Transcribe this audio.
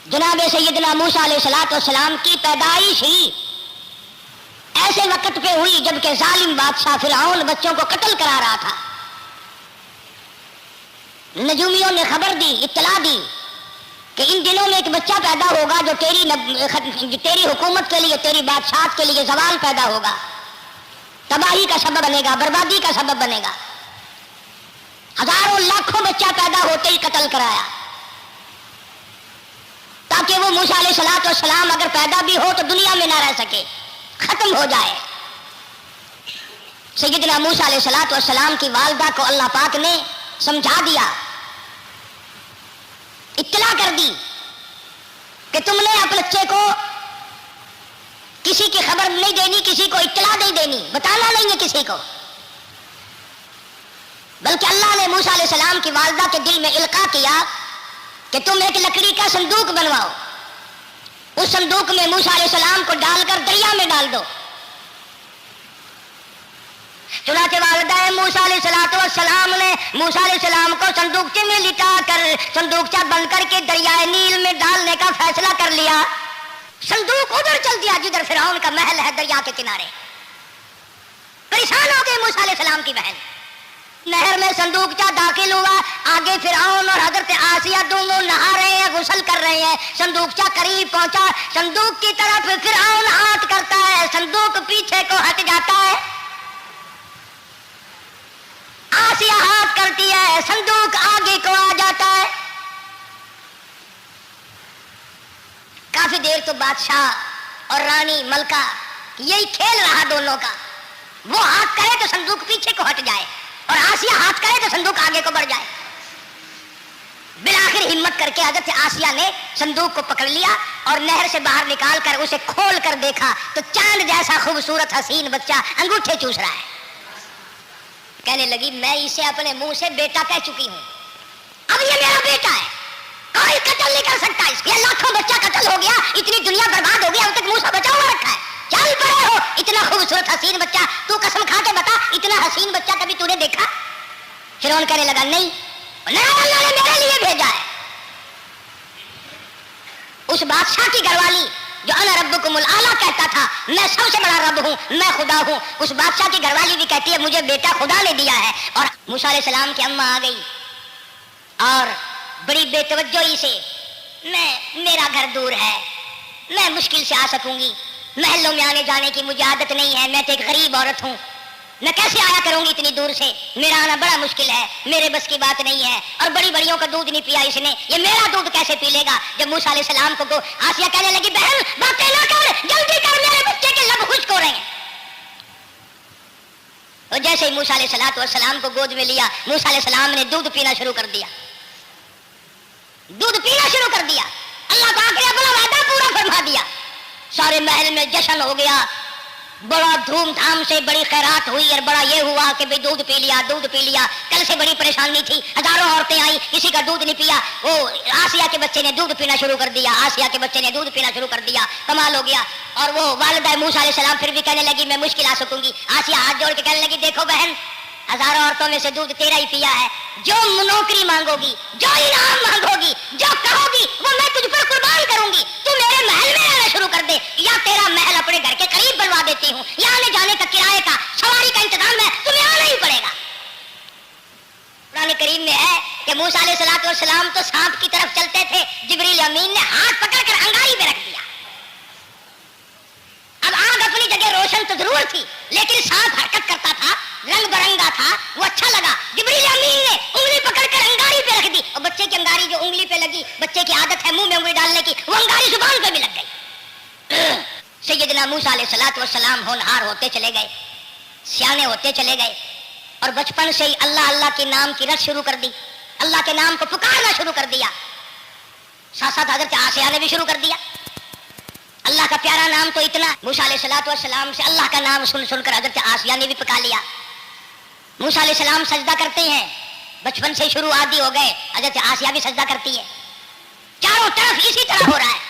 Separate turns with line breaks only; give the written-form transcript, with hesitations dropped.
جناب سیدنا موسیٰ علیہ السلام کی پیدائش ہی ایسے وقت پہ ہوئی جبکہ ظالم بادشاہ فرعون بچوں کو قتل کرا رہا تھا. نجومیوں نے خبر دی، اطلاع دی کہ ان دنوں میں ایک بچہ پیدا ہوگا جو تیری حکومت کے لیے، تیری بادشاہت کے لیے زوال پیدا ہوگا، تباہی کا سبب بنے گا، بربادی کا سبب بنے گا. ہزاروں لاکھوں بچہ پیدا ہوتے ہی قتل کرایا تاکہ وہ موسیٰ علیہ السلام اگر پیدا بھی ہو تو دنیا میں نہ رہ سکے، ختم ہو جائے. سیدنا موسیٰ علیہ السلام کی والدہ کو اللہ پاک نے سمجھا دیا، اطلاع کر دی کہ تم نے اپنے بچے کو کسی کی خبر نہیں دینی، کسی کو اطلاع نہیں دینی، بتانا نہیں ہے کسی کو. بلکہ اللہ نے موسیٰ علیہ السلام کی والدہ کے دل میں القاء کیا کہ تم ایک لکڑی کا صندوق بنواؤ، اس صندوق میں موسیٰ علیہ السلام کو ڈال کر دریا میں ڈال دو. چنانچہ والدہ موسیٰ علیہ السلام نے موسیٰ علیہ السلام کو صندوقچے میں لٹا کر صندوقچہ بند کر کے دریائے نیل میں ڈالنے کا فیصلہ کر لیا. صندوق ادھر چل دیا جدھر فرعون کا محل ہے، دریا کے کنارے. پریشان ہو گئے موسیٰ علیہ السلام کی بہن. نہر میں صندوقچہ داخل ہوا، آگے فرعون اور حضرت آسیہ دونوں نہا رہے ہیں، غسل کر رہے ہیں. صندوقچہ قریب پہنچا، صندوق کی طرف فرعون ہاتھ کرتا ہے، صندوق پیچھے کو ہٹ جاتا ہے. آسیہ ہاتھ کرتی ہے، صندوق آگے کو آ جاتا ہے. کافی دیر تو بادشاہ اور رانی ملکہ یہی کھیل رہا دونوں کا. وہ ہاتھ کرے تو صندوق پیچھے کو ہٹ جائے اور آسیہ ہاتھ کرے تو صندوق آگے کو بڑھ جائے. بالآخر ہمت کر کے حضرت آسیہ نے صندوق کو پکڑ لیا اور نہر سے باہر نکال کر اسے کھول کر دیکھا تو چاند جیسا خوبصورت حسین بچہ انگوٹھے چوس رہا ہے. کہنے لگی میں اسے اپنے منہ سے بیٹا کہہ چکی ہوں، اب یہ میرا بیٹا ہے، کوئی قتل نہیں کر سکتا. اس کے لاکھوں بچہ قتل ہو گیا، اتنی دنیا برباد ہو گئی، اب تک منہ سے بچا ہوا رکھا ہے. چل پڑے ہو، اتنا خوبصورت حسین بچہ، تو قسم کھا کے بتا اتنا حسین بچہ کبھی تو نے دیکھا؟ فرعون کہنے لگا نہیں، اللہ نے میرے لیے بھیجا ہے. اس بادشاہ کی گھر والی جو انا ربکم الاعلی کہتا تھا میں سب سے بڑا رب ہوں، میں خدا ہوں، اس بادشاہ کی گھر والی بھی کہتی ہے مجھے بیٹا خدا نے دیا ہے. اور موسیٰ علیہ السلام کی اماں آ گئی اور بڑی بے توجہی سے میرا گھر دور ہے، میں مشکل سے آ سکوں گی، محلوں میں آنے جانے کی مجھے عادت نہیں ہے، میں تو ایک غریب عورت ہوں، میں کیسے آیا کروں گی اتنی دور سے، میرا آنا بڑا مشکل ہے، میرے بس کی بات نہیں ہے. اور بڑی بڑیوں کا دودھ نہیں پیا اس نے، یہ میرا دودھ کیسے پی لے گا؟ جب موسیٰ علیہ السلام کو آسیہ کہنے لگی بہن باتیں نہ کر، جلدی کر، میرے بچے کے لب خشک ہو رہے ہیں. اور جیسے ہی موسیٰ علیہ السلام کو گود میں لیا، موسیٰ علیہ السلام نے دودھ پینا شروع کر دیا، دودھ پینا شروع کر دیا. اللہ پاک نے اپنا وعدہ پورا فرما دیا. سارے محل میں جشن ہو گیا، بڑا دھوم دھام سے بڑی خیرات ہوئی اور بڑا یہ ہوا کہ بھئی دودھ پی لیا، دودھ پی لیا. کل سے بڑی پریشانی تھی، ہزاروں عورتیں آئیں، کسی کا دودھ نہیں پیا. وہ آسیہ کے بچے نے دودھ پینا شروع کر دیا، آسیہ کے بچے نے دودھ پینا شروع کر دیا. کمال ہو گیا. اور وہ والدہ موسیٰ علیہ السلام پھر بھی کہنے لگی میں مشکل آ سکوں گی. آسیہ ہاتھ جوڑ کے کہنے لگی دیکھو بہن، ہزاروں عورتوں میں سے دودھ تیرا ہی پیا ہے، جو نوکری مانگو گی، جو انعام مانگو گی، جو کہو گی وہ میں تجھ پر قربان کروں گی. تو میرے محل میں رہنا شروع کر دے، یا تیرا محل اپنے گھر کے قریب بنوا دیتی ہوں، یا آنے جانے کا کرائے کا سواری کا انتظام ہے، تمہیں آنا ہی پڑے گا. قرآن کریم میں ہے کہ موسیٰ علیہ السلام تو سانپ کی طرف چلتے تھے، جبریل امین نے ہاتھ پکڑ کر انگاری میں رکھ دیا. اب آگ اپنی جگہ روشن تو ضرور تھی، لیکن سانپ حرکت کرتا تھا، رنگ برنگا تھا، وہ اچھا لگا. جبریل امین نے انگلی پکڑ کر انگاری پہ رکھ دی، اور بچے کی انگاری جو انگلی پہ لگی، بچے کی عادت ہے منہ میں انگلی ڈالنے کی، وہ انگاری زبان پہ بھی لگ گئی. سیدنا موسیٰ علیہ السلام ہونہار ہوتے چلے گئے، سیانے ہوتے چلے گئے، اور بچپن سے ہی اللہ اللہ کے نام کی رٹ شروع کر دی، اللہ کے نام کو پکارنا شروع کر دیا. ساتھ ساتھ حضرت آسیہ نے بھی شروع کر دیا. اللہ کا پیارا نام تو اتنا، موسیٰ علیہ السلام سے اللہ کا نام سن سن کر حضرت آسیہ نے بھی پکا لیا. موسیٰ علیہ السلام سجدہ کرتے ہیں، بچپن سے شروع عادی ہو گئے، حضرت آسیہ بھی سجدہ کرتی ہے. چاروں طرف اسی طرح ہو رہا ہے.